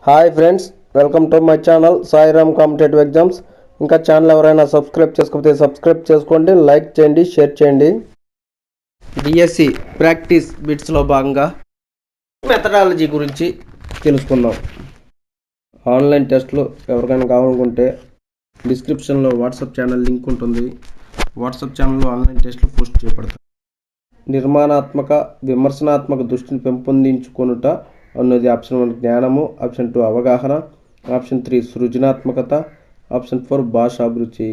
Hi friends, welcome to my channel Sairam competitive exams. ఇంకా channel ఎవరైనా subscribe చేసుకోకపోతే subscribe చేసుకోండి, లైక్ చేయండి, షేర్ చేయండి. డిఎస్సి ప్రాక్టీస్ బిట్స్లో భాగంగా మెథడాలజీ గురించి తెలుసుకుందాం. ఆన్లైన్ టెస్ట్లు ఎవరికైనా కావాలనుకుంటే డిస్క్రిప్షన్లో వాట్సాప్ ఛానల్ లింక్ ఉంటుంది. వాట్సాప్ ఛానల్లో ఆన్లైన్ టెస్ట్లు పోస్ట్ చేయబడతాయి. నిర్మాణాత్మక విమర్శనాత్మక దృష్టిని పెంపొందించుకొనుట అన్నది ఆప్షన్ 1 జ్ఞానము, ఆప్షన్ 2 అవగాహన, ఆప్షన్ 3 సృజనాత్మకత, ఆప్షన్ 4 భాషాభిరుచి.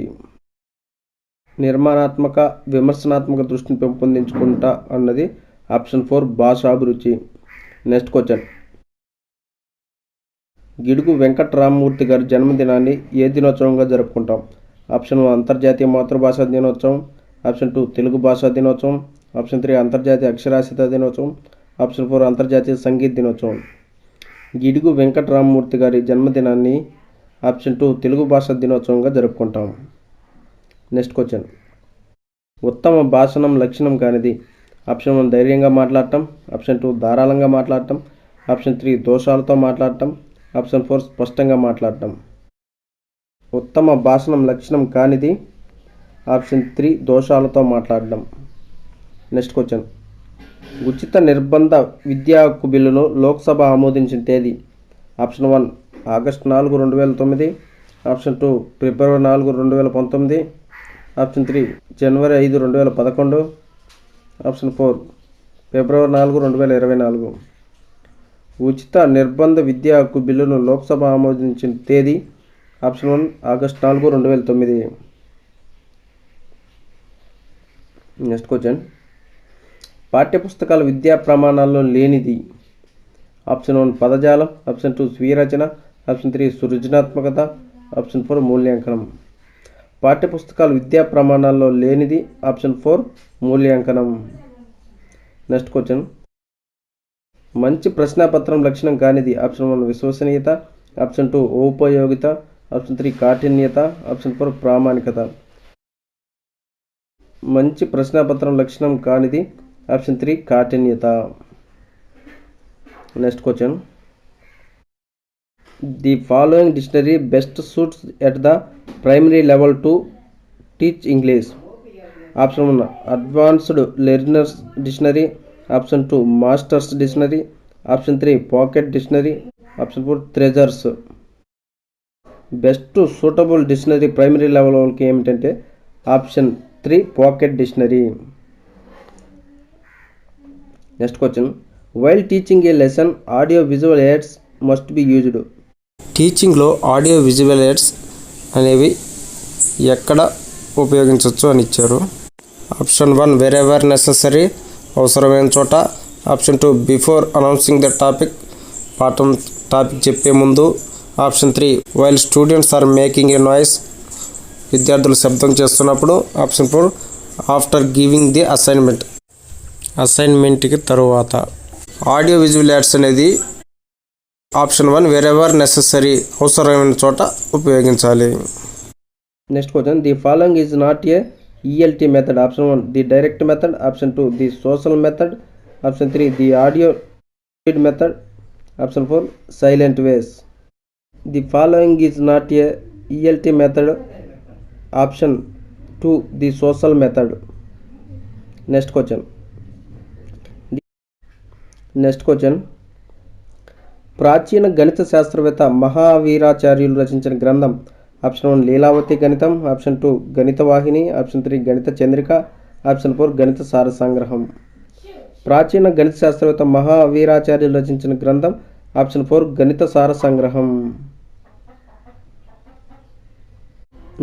నిర్మాణాత్మక విమర్శనాత్మక దృష్టిని పెంపొందించుకుంటా అన్నది ఆప్షన్ 4 భాషాభిరుచి. నెక్స్ట్ క్వశ్చన్, గిడుగు వెంకటరామమూర్తి గారి జన్మదినాన్ని ఏ దినోత్సవంగా జరుపుకుంటాం? ఆప్షన్ 1 అంతర్జాతీయ మాతృభాషా దినోత్సవం, ఆప్షన్ 2 తెలుగు భాషా దినోత్సవం, ఆప్షన్ 3 అంతర్జాతీయ అక్షరాస్యత దినోత్సవం, ఆప్షన్ 4 అంతర్జాతీయ సంగీత దినోత్సవం. గిడుగు వెంకటరామమూర్తి గారి జన్మదినాన్ని ఆప్షన్ 2 తెలుగు భాషా దినోత్సవంగా జరుపుకుంటాం. నెక్స్ట్ క్వశ్చన్, ఉత్తమ భాషణం లక్షణం కానిది? ఆప్షన్ 1 ధైర్యంగా మాట్లాడటం, ఆప్షన్ 2 ధారాళంగా మాట్లాడటం, ఆప్షన్ 3 దోషాలతో మాట్లాడటం, ఆప్షన్ 4 స్పష్టంగా మాట్లాడటం. ఉత్తమ భాషణం లక్షణం కానిది ఆప్షన్ 3 దోషాలతో మాట్లాడటం. నెక్స్ట్ క్వశ్చన్, ఉచిత నిర్బంధ విద్యా హక్కు బిల్లును లోక్సభ ఆమోదించిన తేదీ? ఆప్షన్ 1 ఆగస్టు 4, 2009, ఆప్షన్ 2 ఫిబ్రవరి 4, 2019, ఆప్షన్ 3 జనవరి 5, 2011, ఆప్షన్ 4 ఫిబ్రవరి 4, 2024. ఉచిత నిర్బంధ విద్యా హక్కు బిల్లును లోక్సభ ఆమోదించిన తేదీ? Option 1 August 4, 2009. నెక్స్ట్ క్వశ్చన్, పాఠ్యపుస్తకాల విద్యా ప్రమాణాల్లో లేనిది? ఆప్షన్ 1 పదజాలం, ఆప్షన్ 2 స్వీయ రచన, ఆప్షన్ 3 సృజనాత్మకత, ఆప్షన్ 4 మూల్యాంకనం. పాఠ్యపుస్తకాల విద్యా ప్రమాణాల్లో లేనిది ఆప్షన్ 4 మూల్యాంకనం. నెక్స్ట్ క్వశ్చన్, మంచి ప్రశ్నాపత్రం లక్షణం కానిది? ఆప్షన్ 1 విశ్వసనీయత, ఆప్షన్ 2 ఉపయోగిత, ఆప్షన్ 3 కాఠిన్యత, ఆప్షన్ 4 ప్రామాణికత. మంచి ప్రశ్నాపత్రం లక్షణం కానిది ఆప్షన్ 3 కాఠిన్యత. Next question, the following dictionary best suits at the primary level to teach English? Option 1 advanced learners dictionary, option 2 masters dictionary, option 3 pocket dictionary, option 4 treasures. Best suitable dictionary primary level వాళ్ళకి ఏమిటంటే option 3 pocket dictionary. Next question, while teaching a lesson audio visual AIDS must be used? టీచింగ్లో audio visual aids అనేవి ఎక్కడ ఉపయోగించవచ్చు అని ఇచ్చారు. Option 1 wherever necessary, అవసరమైన చోట, option 2 before announcing the topic, topic చెప్పే ముందు, option 3 while students are making a noise, విద్యార్థులు శబ్దం చేస్తున్నప్పుడు, ఆప్షన్ 4 ఆఫ్టర్ గివింగ్ ది అసైన్మెంట్కి తరువాత. ఆడియో విజువల్ యాడ్స్ అనేది ఆప్షన్ 1 వెరెవర్ నెససరీ, అవసరమైన చోట ఉపయోగించాలి. Next question, the following is not a ELT method? Option 1 the direct method, option 2 the social method, option 3 the audio feed method, option 4 silent ways. The following is not a ELT method, option 2 the social method. Next question, ప్రాచీన గణిత శాస్త్రవేత్త మహావీరాచార్యులు రచించిన గ్రంథం? Option 1 Leelavathi గణితం, option 2 గణిత వాహిని, option 3 గణిత Chandrika, option 4 గణిత సార సంగ్రహం. ప్రాచీన గణిత శాస్త్రవేత్త మహావీరాచార్యులు రచించిన గ్రంథం ఆప్షన్ 4 గణిత సార సంగ్రహం.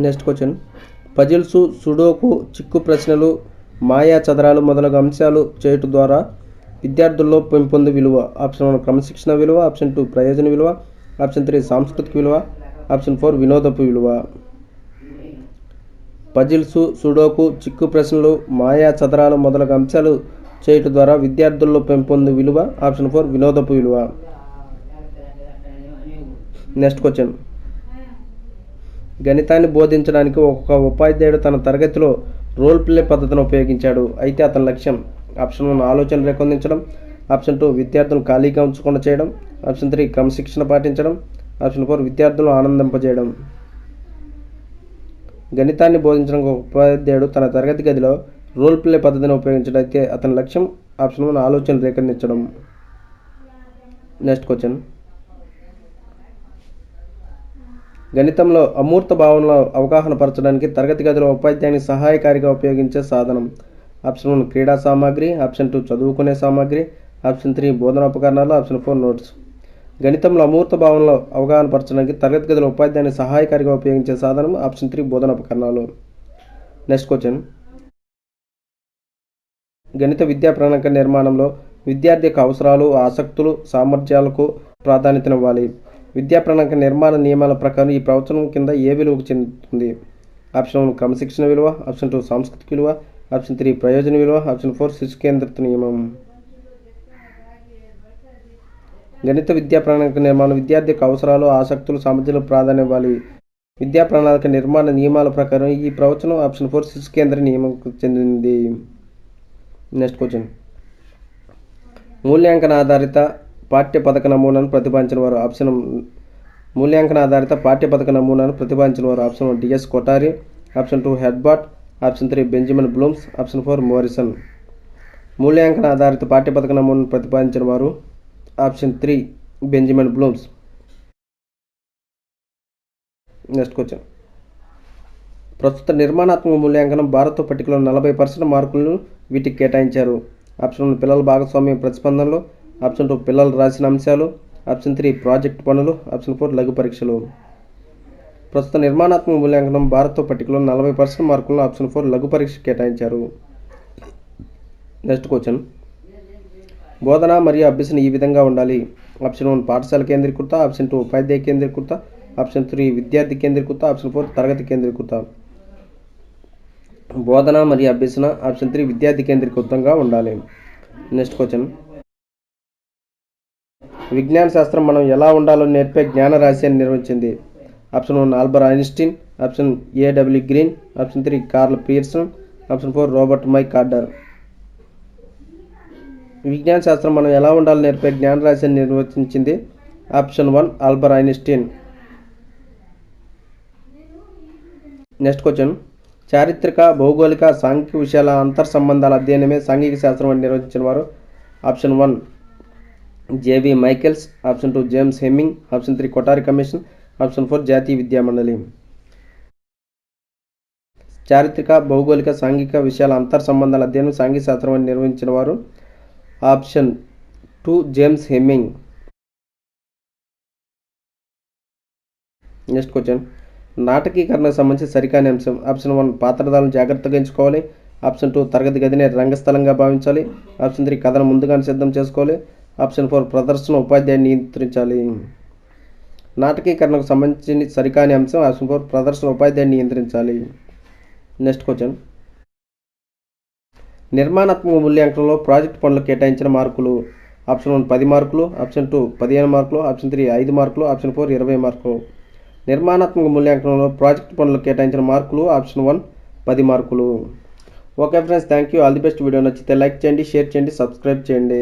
నెక్స్ట్ క్వశ్చన్, పజిల్స్, సుడోకు, చిక్కు ప్రశ్నలు, మాయా చదరాలు మొదలగు అంశాలు చేయుట ద్వారా విద్యార్థుల్లో పెంపొందే విలువ? ఆప్షన్ 1 క్రమశిక్షణ విలువ, ఆప్షన్ 2 ప్రయోజన విలువ, ఆప్షన్ 3 సాంస్కృతిక విలువ, ఆప్షన్ 4 వినోదపు విలువ. పజిల్స్, సుడోకు, చిక్కు ప్రశ్నలు, మాయా చదరాలు మొదలగు అంశాలు చేయుట ద్వారా విద్యార్థుల్లో పెంపొందే విలువ ఆప్షన్ 4 వినోదపు విలువ. నెక్స్ట్ క్వశ్చన్, గణితాన్ని బోధించడానికి ఒక ఉపాధ్యాయుడు తన తరగతిలో రోల్ ప్లే పద్ధతిని ఉపయోగించాడు. అయితే అతని లక్ష్యం? ఆప్షన్ 1 ఆలోచన రూపొందించడం, ఆప్షన్ 2 విద్యార్థులను ఖాళీగా ఉంచకుండా చేయడం. ఆప్షన్ 3 క్రమశిక్షణ పాటించడం. ఆప్షన్ 4 విద్యార్థులను ఆనందింపజేయడం. గణితాన్ని బోధించడం ఒక ఉపాధ్యాయుడు తన తరగతి గదిలో రోల్ ప్లే పద్ధతిని ఉపయోగించడైతే అతని లక్ష్యం ఆప్షన్ 1 ఆలోచన రేఖనించడం. Next question. గణితంలో అమూర్త భావనలో అవగాహన పరచడానికి తరగతి గదిలో ఉపాధ్యాయుని సహాయకారిగా ఉపయోగించే సాధనం. ఆప్షన్ 1 క్రీడా సామాగ్రి. ఆప్షన్ 2 చదువుకునే సామాగ్రి. ఆప్షన్ 3 బోధనోపకరణాలు. Option 4 notes. గణితంలో అమూర్త భావనలో అవగాహన పరచడానికి తరగతి గదిలో ఉపాధ్యాయుని సహాయకారిగా ఉపయోగించే సాధనం ఆప్షన్ 3 బోధనోపకరణాలు. Next question. గణిత విద్యా ప్రణాళిక నిర్మాణంలో విద్యార్థి యొక్క అవసరాలు, ఆసక్తులు, సామర్థ్యాలకు ప్రాధాన్యతనివ్వాలి. విద్యా ప్రణాళిక నిర్మాణ నియమాల ప్రకారం ఈ ప్రవచనం కింద ఏ విలువకు చెందుతుంది? ఆప్షన్ 1 క్రమశిక్షణ విలువ. ఆప్షన్ 2 సాంస్కృతిక విలువ. ఆప్షన్ 3 ప్రయోజన విలువ. ఆప్షన్ 4 శిశు కేంద్రిత నియమం. గణిత విద్యా ప్రణాళిక నిర్మాణం విద్యార్థి యొక్క అవసరాలు, ఆసక్తులు, సామర్థ్యాలకు ప్రాధాన్యం ఇవ్వాలి. విద్యా ప్రణాళిక నిర్మాణ నియమాల ప్రకారం ఈ ప్రవచనం ఆప్షన్ 4 శిశు కేంద్ర నియమంకు చెందింది. Next question. మూల్యాంకన ఆధారిత పాఠ్య పథక నమూనాను ప్రతిపాదించిన వారు. మూల్యాంకన ఆధారిత పాఠ్య పథక నమూనాను ప్రతిపాదించిన వారు. Option 1 D S Kothari. Option 2 Herbart. Option 3 Benjamin Bloom's. Option 4 Morrison. మూల్యాంకన ఆధారిత పాఠ్య పథక నమూనాను ప్రతిపాదించిన వారు option 3 Benjamin Bloom's. Next question. ప్రస్తుత నిర్మాణాత్మక మూల్యాంకనం భారత పట్టికలో 40% మార్కులను వీటికి కేటాయించారు. ఆప్షన్ 1 పిల్లల భాగస్వామ్యం ప్రతిస్పందనలు. ఆప్షన్ 2 పిల్లలు రాసిన అంశాలు. ఆప్షన్ 3 ప్రాజెక్ట్ పనులు. ఆప్షన్ 4 లఘు పరీక్షలు. ప్రస్తుత నిర్మాణాత్మక మూల్యాంకనం భారత పట్టికలో 40% మార్కులను ఆప్షన్ 4 లఘు పరీక్ష కేటాయించారు. Next question. బోధన మరియు అభ్యసన ఈ విధంగా ఉండాలి. ఆప్షన్ 1 పాఠశాల కేంద్రీకృత. ఆప్షన్ 2 ఉపాధ్యాయ కేంద్రీకృత. ఆప్షన్ 3 విద్యార్థి కేంద్రీకృత. ఆప్షన్ 4 తరగతి కేంద్రీకృత. బోధన మరియు అభ్యసన ఆప్షన్ 3 విద్యార్థి కేంద్రీకృతంగా ఉండాలి. Next question. విజ్ఞాన శాస్త్రం మనం ఎలా ఉండాలో నేర్పే జ్ఞాన రహస్యాన్ని నిర్వహించింది. Option 1 Albert Einstein. Option A.W. Green. Option 3 Karl Pearson. Option 4 Robert మై కార్డర్. విజ్ఞాన శాస్త్రం మనం ఎలా ఉండాలో నేర్పే జ్ఞాన రహస్యాన్ని నిర్వచించింది option 1 Albert Einstein. Next question. చారిత్రక, భౌగోళిక, సాంఘిక విషయాల అంతర్సంబంధాల అధ్యయనమే సాంఘిక శాస్త్రం అని నిర్వచించిన వారు. Option 1 J.B. Michaels. Option 2 James hemming. Option 3 Kothari commission. Option 4 జాతీయ విద్యా మండలి. చారిత్రక, భౌగోళిక, సాంఘిక విషయాల అంతర్సంబంధాల అధ్యయనం సాంఘిక శాస్త్రం అని నిర్వచించిన వారు option 2 James Hemming. Next question. నాటకీకరణకు సంబంధించి సరికాని అంశం. ఆప్షన్ 1 పాత్రధారులను జాగ్రత్తగా ఎంచుకోవాలి. ఆప్షన్ 2 తరగతి గదిని రంగస్థలంగా భావించాలి. ఆప్షన్ 3 కథను ముందుగానే సిద్ధం చేసుకోవాలి. ఆప్షన్ 4 ప్రదర్శన ఉపాధ్యాయుని నియంత్రించాలి. నాటకీకరణకు సంబంధించి సరికాని అంశం ఆప్షన్ 4 ప్రదర్శన ఉపాధ్యాయుని నియంత్రించాలి. Next question. నిర్మాణాత్మక మూల్యాంకనంలో ప్రాజెక్ట్ పనులు కేటాయించిన మార్కులు. ఆప్షన్ 1 10 మార్కులు. ఆప్షన్ 2 15 మార్కులు. ఆప్షన్ 3 5 మార్కులు. ఆప్షన్ 4 20 మార్కులు. నిర్మాణాత్మక మూల్యాంకనంలో ప్రాజెక్ట్ పనులు కేటాయించిన మార్కులు ఆప్షన్ 1 10 మార్కులు. Okay friends, thank you. All the best. Video నచ్చితే లైక్ చేయండి, షేర్ చేయండి, సబ్స్క్రైబ్ చేయండి.